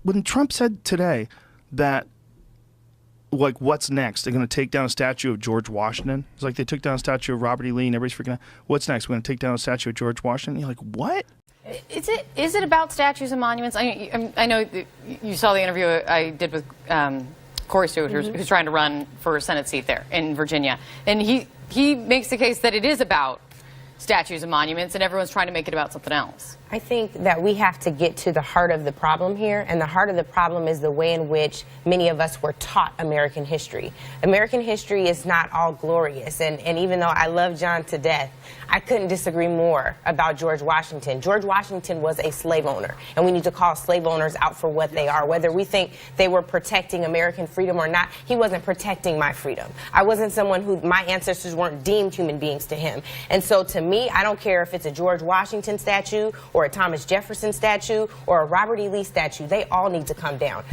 When Trump said today that, like, what's next? They're going to take down a statue of George Washington. It's like they took down a statue of Robert E. Lee, and everybody's freaking out. What's next? We're going to take down a statue of George Washington? You're like, what? Is it about statues and monuments? I know you saw the interview I did with Corey Stewart, who's trying to run for a Senate seat there in Virginia, and he makes the case that it is about statues and monuments, and everyone's trying to make it about something else. I think that we have to get to the heart of the problem here, and the heart of the problem is the way in which many of us were taught American history. American history is not all glorious, and even though I love John to death, I couldn't disagree more about George Washington. George Washington was a slave owner, and we need to call slave owners out for what they are. Whether we think they were protecting American freedom or not, he wasn't protecting my freedom. I wasn't someone who, my ancestors weren't deemed human beings to him. And so to me, I don't care if it's a George Washington statue or a Thomas Jefferson statue or a Robert E. Lee statue. They all need to come down.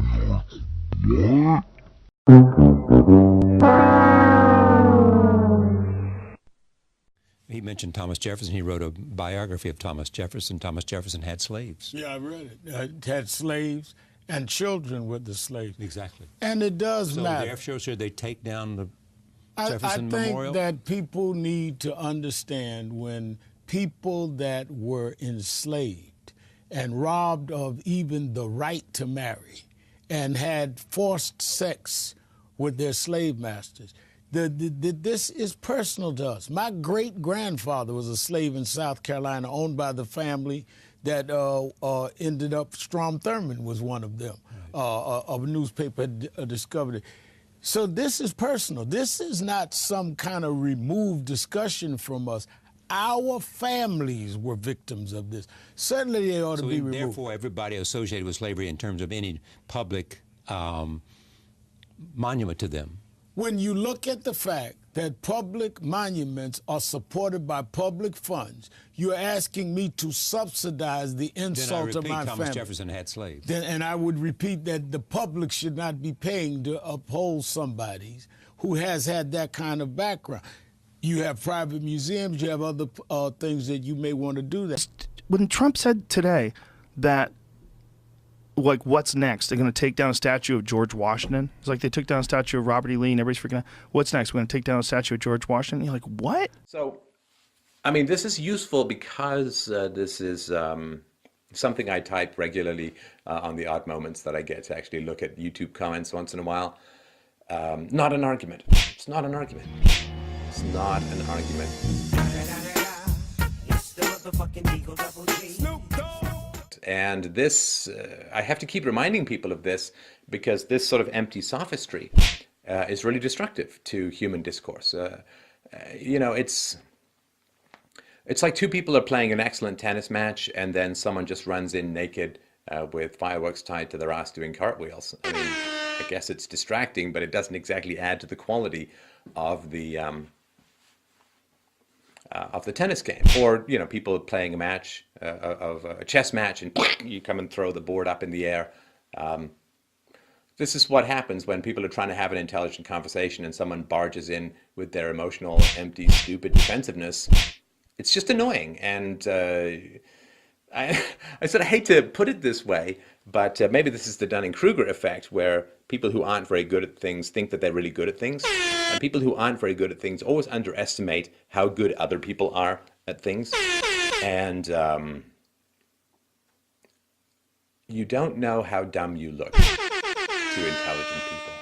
He mentioned Thomas Jefferson. He wrote a biography of Thomas Jefferson. Thomas Jefferson had slaves. Yeah, I read it. Had slaves and children with the slaves. Exactly. And it does matter. Therefore, should they take down the I Jefferson Memorial? think that people need to understand when people that were enslaved and robbed of even the right to marry and had forced sex with their slave masters. This is personal to us. My great-grandfather was a slave in South Carolina owned by the family that ended up, Strom Thurmond was one of them, a newspaper had discovered it. So this is personal. This is not some kind of removed discussion from us. Our families were victims of this. Certainly they ought to be removed. Therefore, everybody associated with slavery in terms of any public monument to them. When you look at the fact that public monuments are supported by public funds, you're asking me to subsidize the insult of my family. Thomas Jefferson had slaves. And I would repeat that the public should not be paying to uphold somebody who has had that kind of background. You have private museums, you have other things that you may want to do that. When Trump said today that, like, what's next? They're going to take down a statue of George Washington. It's like they took down a statue of Robert E. Lee, and everybody's freaking out. What's next? We're going to take down a statue of George Washington? You're like, what? So, I mean, this is useful because this is something I type regularly on the odd moments that I get to actually look at YouTube comments once in a while. Not an argument. It's not an argument. It's not an argument. And this, I have to keep reminding people of this because this sort of empty sophistry is really destructive to human discourse. You know, it's like two people are playing an excellent tennis match and then someone just runs in naked with fireworks tied to their ass doing cartwheels. I mean, I guess it's distracting, but it doesn't exactly add to the quality of the tennis game. Or, you know, people playing a match, of a chess match, and you come and throw the board up in the air. This is what happens when people are trying to have an intelligent conversation and someone barges in with their emotional, empty, stupid defensiveness. It's just annoying. And I sort of hate to put it this way, but maybe this is the Dunning-Kruger effect, where people who aren't very good at things think that they're really good at things. And people who aren't very good at things always underestimate how good other people are at things. And you don't know how dumb you look to intelligent people.